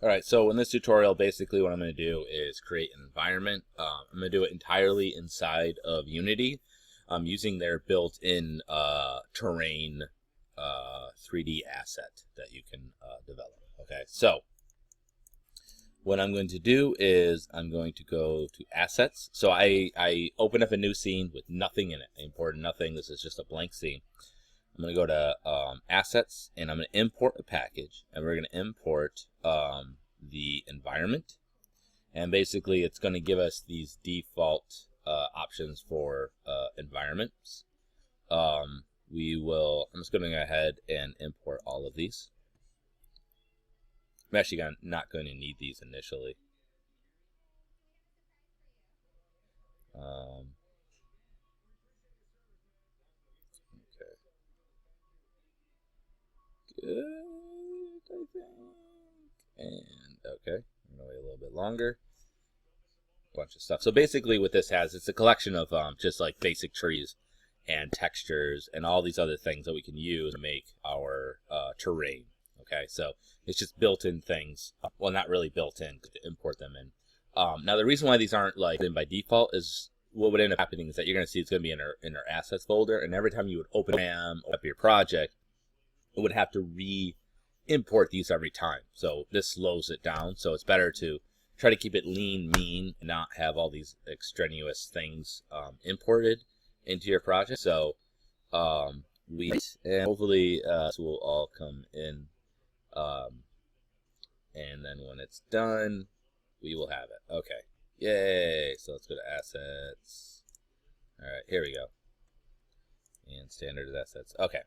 All right, so in this tutorial, basically what I'm going to do is create an environment. I'm going to do it entirely inside of Unity, using their built-in terrain 3D asset that you can develop. Okay, so what I'm going to do is I'm going to go to Assets. So I open up a new scene with nothing in it. I imported nothing. This is just a blank scene. I'm going to go to Assets, and I'm going to import a package, and we're going to import the environment. And basically, it's going to give us these default options for environments. I'm just going to go ahead and import all of these. I'm actually not going to need these initially. Good, I think. And okay, I'm gonna wait a little bit longer. Bunch of stuff. So basically, what this has, it's a collection of just like basic trees and textures and all these other things that we can use to make our terrain. Okay, so it's just built-in things. Well, not really built-in, to import them in. Now, the reason why these aren't like in by default is what would end up happening is that you're gonna see it's gonna be in our assets folder, and every time you would open up your project, it would have to re-import these every time. So this slows it down. So it's better to try to keep it lean, mean, and not have all these extraneous things imported into your project. So and hopefully this will all come in. And then when it's done, we will have it. Okay. Yay. So let's go to Assets. All right, here we go. And Standard Assets. Okay.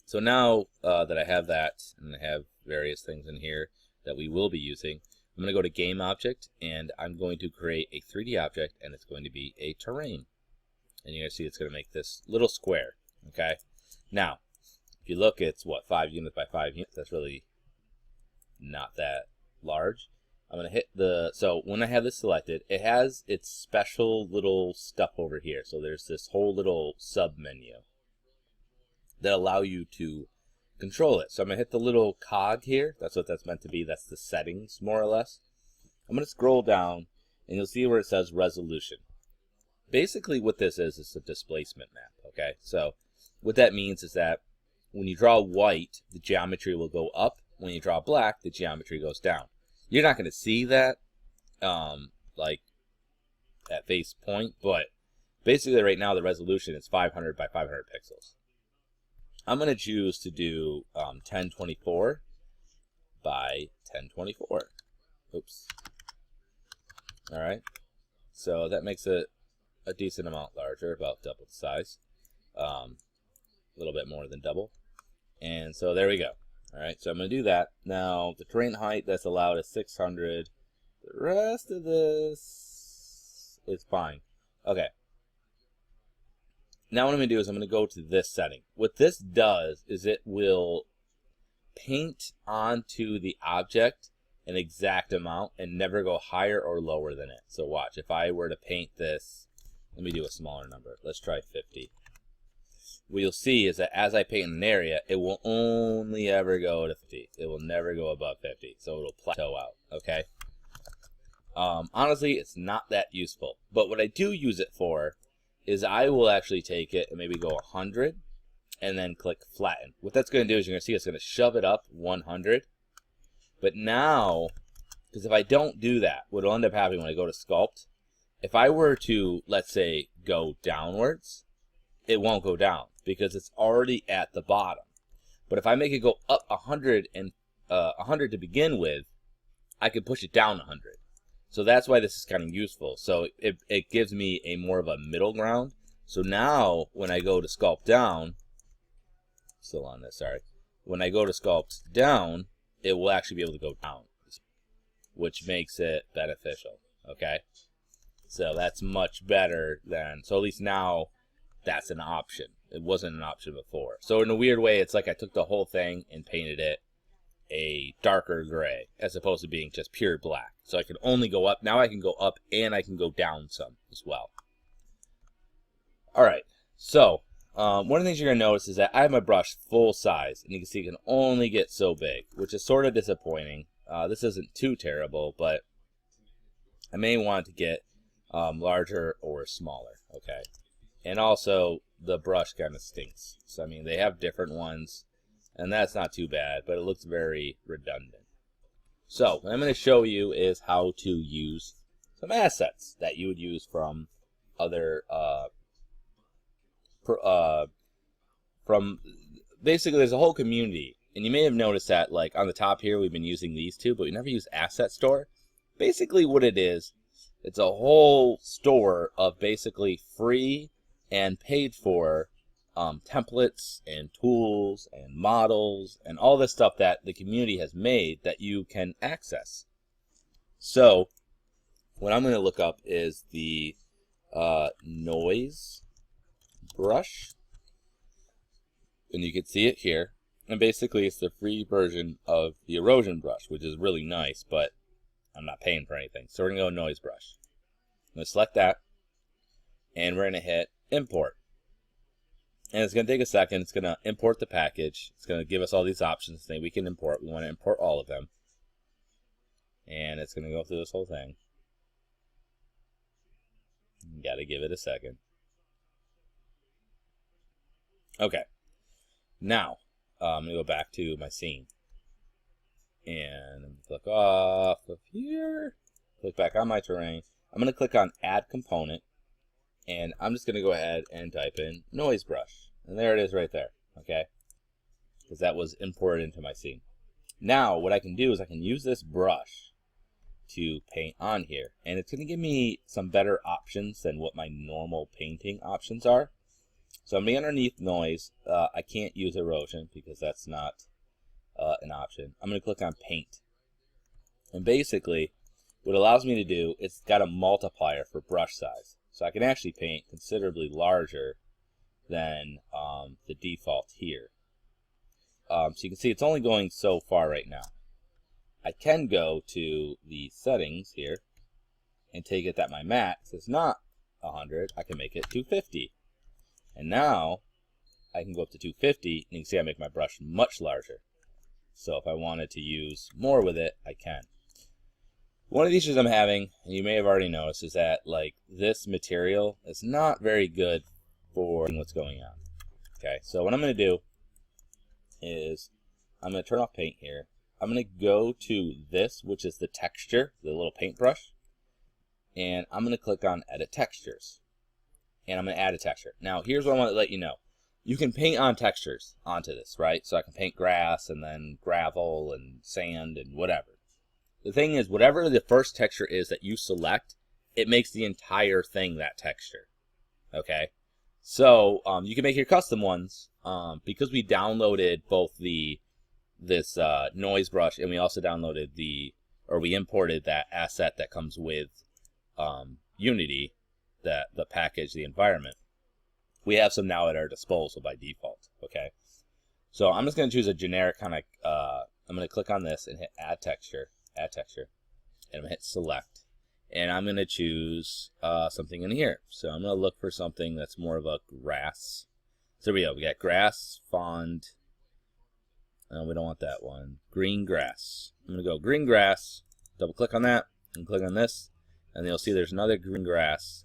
So now that I have that, and I have various things in here that we will be using, I'm going to go to Game Object, and I'm going to create a 3D object, and it's going to be a terrain. And you're going to see it's going to make this little square, okay? Now, if you look, it's, what, 5 units by 5 units? That's really not that large. I'm going to hit the, so when I have this selected, it has its special little stuff over here. So there's this whole little sub-menu that allow you to control it. So I'm going to hit the little cog here. That's what that's meant to be. That's the settings, more or less. I'm going to scroll down, and you'll see where it says resolution. Basically, what this is a displacement map, okay? So what that means is that when you draw white, the geometry will go up. When you draw black, the geometry goes down. You're not going to see that like at face point, but basically right now the resolution is 500 by 500 pixels. I'm going to choose to do 1024 by 1024. Oops. All right. So that makes it a decent amount larger, about double the size. A little bit more than double. And so there we go. All right. So I'm going to do that. Now, the terrain height that's allowed is 600. The rest of this is fine. Okay. Now what I'm going to do is I'm going to go to this setting. What this does is it will paint onto the object an exact amount and never go higher or lower than it. So watch, if I were to paint this, let me do a smaller number. Let's try 50. What you'll see is that as I paint an area, it will only ever go to 50. It will never go above 50. So it'll plateau out, okay? Honestly, it's not that useful. But what I do use it for is I will actually take it and maybe go 100 and then click flatten. What that's going to do is you're going to see it's going to shove it up 100. But now, because if I don't do that, what will end up happening when I go to sculpt, if I were to, let's say, go downwards, it won't go down because it's already at the bottom. But if I make it go up 100 and 100 to begin with, I can push it down 100. So that's why this is kind of useful. So it gives me a more of a middle ground. So now when I go to sculpt down, still on this, sorry. When I go to sculpt down, it will actually be able to go down, which makes it beneficial, okay? So that's much better than, so at least now that's an option. It wasn't an option before. So in a weird way, it's like I took the whole thing and painted it a darker gray as opposed to being just pure black. So I can only go up. Now I can go up and I can go down some as well. All right. So one of the things you're going to notice is that I have my brush full size, and you can see it can only get so big, which is sort of disappointing. This isn't too terrible, but I may want to get larger or smaller, okay? And also, the brush kind of stinks. So, I mean, they have different ones, and that's not too bad, but it looks very redundant. So, what I'm going to show you is how to use some assets that you would use from other, basically, there's a whole community. And you may have noticed that, like, on the top here, we've been using these two, but we never use Asset Store. Basically, what it is, it's a whole store of basically free and paid for templates and tools and models and all this stuff that the community has made that you can access. So what I'm going to look up is the noise brush, and you can see it here. And basically it's the free version of the erosion brush, which is really nice, but I'm not paying for anything. So we're going to go noise brush. I'm going to select that, and we're going to hit import. And it's going to take a second. It's going to import the package. It's going to give us all these options that we can import. We want to import all of them. And it's going to go through this whole thing. You got to give it a second. Okay. Now, I'm going to go back to my scene. And click off of here. Click back on my terrain. I'm going to click on Add Component. And I'm just going to go ahead and type in Noise Brush. And there it is right there. Okay? Because that was imported into my scene. Now, what I can do is I can use this brush to paint on here. And it's going to give me some better options than what my normal painting options are. So I'm going to be underneath noise. I can't use erosion because that's not an option. I'm going to click on Paint. And basically, what it allows me to do, it's got a multiplier for brush size. So I can actually paint considerably larger than the default here. So you can see it's only going so far right now. I can go to the settings here and take it that my max is not 100. I can make it 250. And now I can go up to 250, and you can see I make my brush much larger. So if I wanted to use more with it, I can. One of the issues I'm having, and you may have already noticed, is that like this material is not very good for what's going on. Okay, so what I'm going to do is I'm going to turn off paint here. I'm going to go to this, which is the texture, the little paintbrush, and I'm going to click on Edit Textures. And I'm going to add a texture. Now, here's what I want to let you know. You can paint on textures onto this, right? So I can paint grass and then gravel and sand and whatever. The thing is, whatever the first texture is that you select, it makes the entire thing that texture. Okay? So you can make your custom ones. Because we downloaded both this noise brush, and we also downloaded we imported that asset that comes with Unity, the package, the environment. We have some now at our disposal by default. Okay, so I'm just going to choose a generic kind of. I'm going to click on this and hit Add Texture, and I'm going to hit Select, and I'm going to choose something in here. So I'm going to look for something that's more of a grass. So there we go. We got grass fond. We don't want that one. Green grass. I'm going to go green grass. Double click on that and click on this, and you'll see there's another green grass.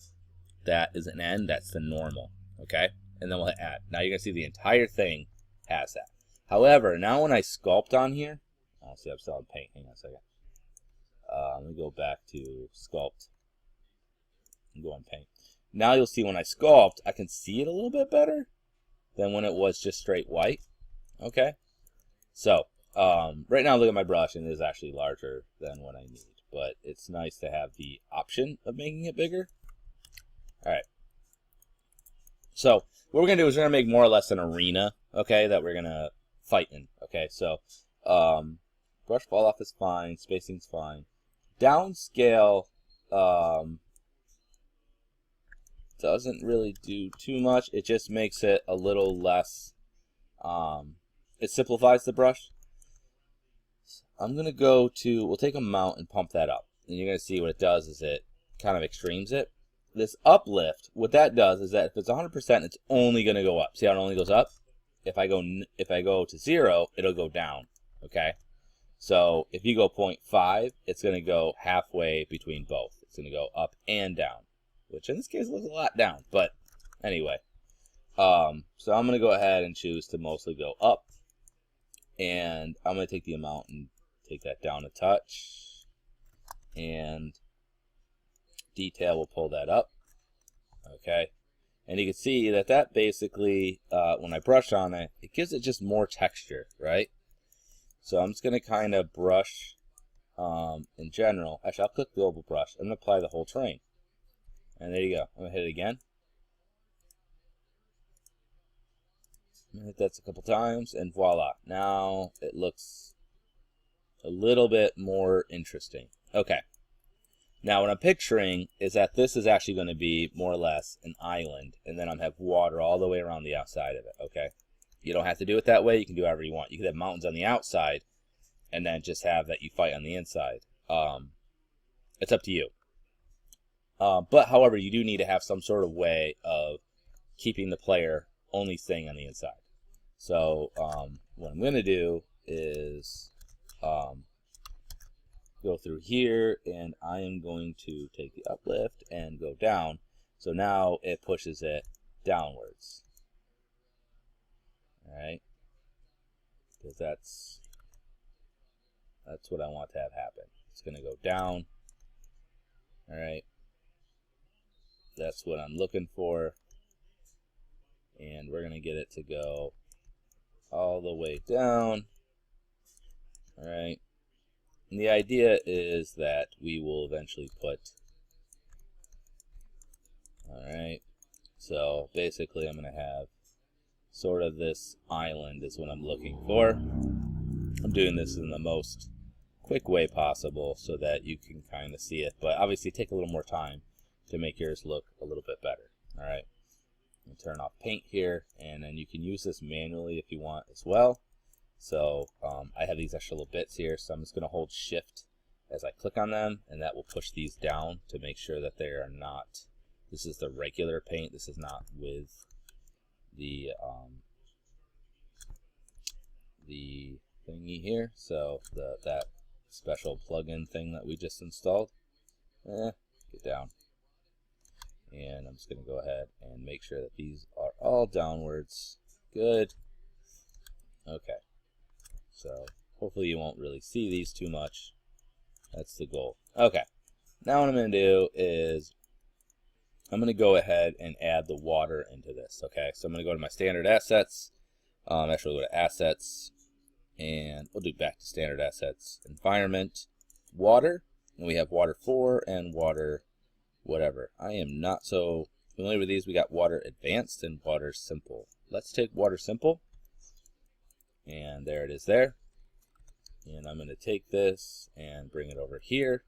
That is an N, that's the normal, okay? And then we'll hit add. Now you're going to see the entire thing has that. However, now when I sculpt on here, I'll see I'm still on paint, hang on a second. Let me go back to sculpt and go on paint. Now you'll see when I sculpt, I can see it a little bit better than when it was just straight white, okay? So, right now look at my brush and it is actually larger than what I need, but it's nice to have the option of making it bigger. Alright, so what we're going to do is we're going to make more or less an arena, okay, that we're going to fight in, okay, so brush fall off is fine, spacing's fine. Downscale doesn't really do too much, it just makes it a little less, it simplifies the brush. I'm going to go to, we'll take a mount and pump that up, and you're going to see what it does is it kind of extremes it. This uplift, what that does is that if it's 100%, it's only going to go up. See how it only goes up? If I go to 0, it'll go down. Okay. So if you go 0.5, it's going to go halfway between both. It's going to go up and down, which in this case looks a lot down. But anyway, so I'm going to go ahead and choose to mostly go up. And I'm going to take the amount and take that down a touch. And detail will pull that up. Okay. And you can see that that basically, when I brush on it, it gives it just more texture, right? So I'm just going to kind of brush in general. Actually, I'll click global brush. I'm going to apply the whole terrain. And there you go. I'm going to hit it again. I'm going to hit that a couple times, and voila. Now it looks a little bit more interesting. Okay. Now what I'm picturing is that this is actually going to be more or less an island, and then I'm going to have water all the way around the outside of it, okay? You don't have to do it that way. You can do whatever you want. You could have mountains on the outside and then just have that you fight on the inside. It's up to you. But however, you do need to have some sort of way of keeping the player only staying on the inside. So what I'm going to do is go through here, and I am going to take the uplift and go down. So now it pushes it downwards. Alright, because that's what I want to have happen. It's going to go down. Alright, that's what I'm looking for. And we're going to get it to go all the way down. Alright, and the idea is that we will eventually put, alright, so basically I'm going to have sort of this island is what I'm looking for. I'm doing this in the most quick way possible so that you can kind of see it, but obviously take a little more time to make yours look a little bit better. Alright, turn off paint here, and then you can use this manually if you want as well. So I have these extra little bits here, so I'm just going to hold shift as I click on them, and that will push these down to make sure that they are not, this is the regular paint, this is not with the thingy here, so that special plugin thing that we just installed. Get down. And I'm just going to go ahead and make sure that these are all downwards. Good. Okay. So hopefully you won't really see these too much. That's the goal. Okay. Now what I'm going to do is I'm going to go ahead and add the water into this. Okay. So I'm going to go to my standard assets. Actually go to assets, and we'll do back to standard assets, environment, water. And we have water 4 and water whatever. I am not so familiar with these. We got water advanced and water simple. Let's take water simple. And there it is there. And I'm going to take this and bring it over here.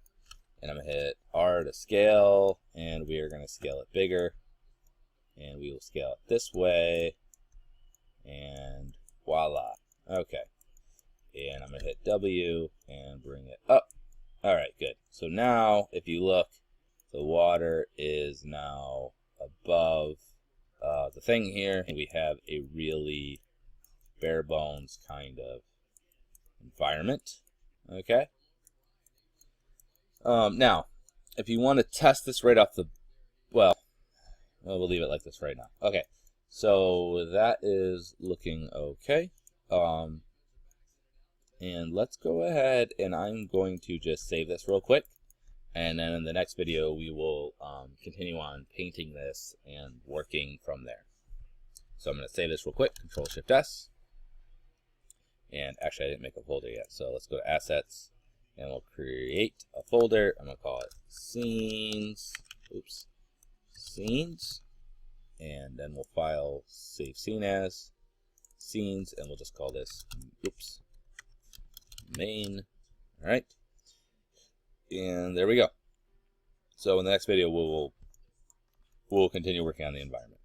And I'm going to hit R to scale. And we are going to scale it bigger. And we will scale it this way. And voila. Okay. And I'm going to hit W and bring it up. Alright, good. So now, if you look, the water is now above the thing here. And we have a really bare bones kind of environment. Okay. Now, if you want to test this right off the, well, we'll leave it like this right now. Okay. So that is looking okay. And let's go ahead, and I'm going to just save this real quick. And then in the next video, we will continue on painting this and working from there. So I'm going to save this real quick, Control-Shift-S. And actually, I didn't make a folder yet. So let's go to Assets, and we'll create a folder. I'm going to call it Scenes. Oops. Scenes. And then we'll file Save Scene As Scenes, and we'll just call this, oops, Main. All right. And there we go. So in the next video, we'll continue working on the environment.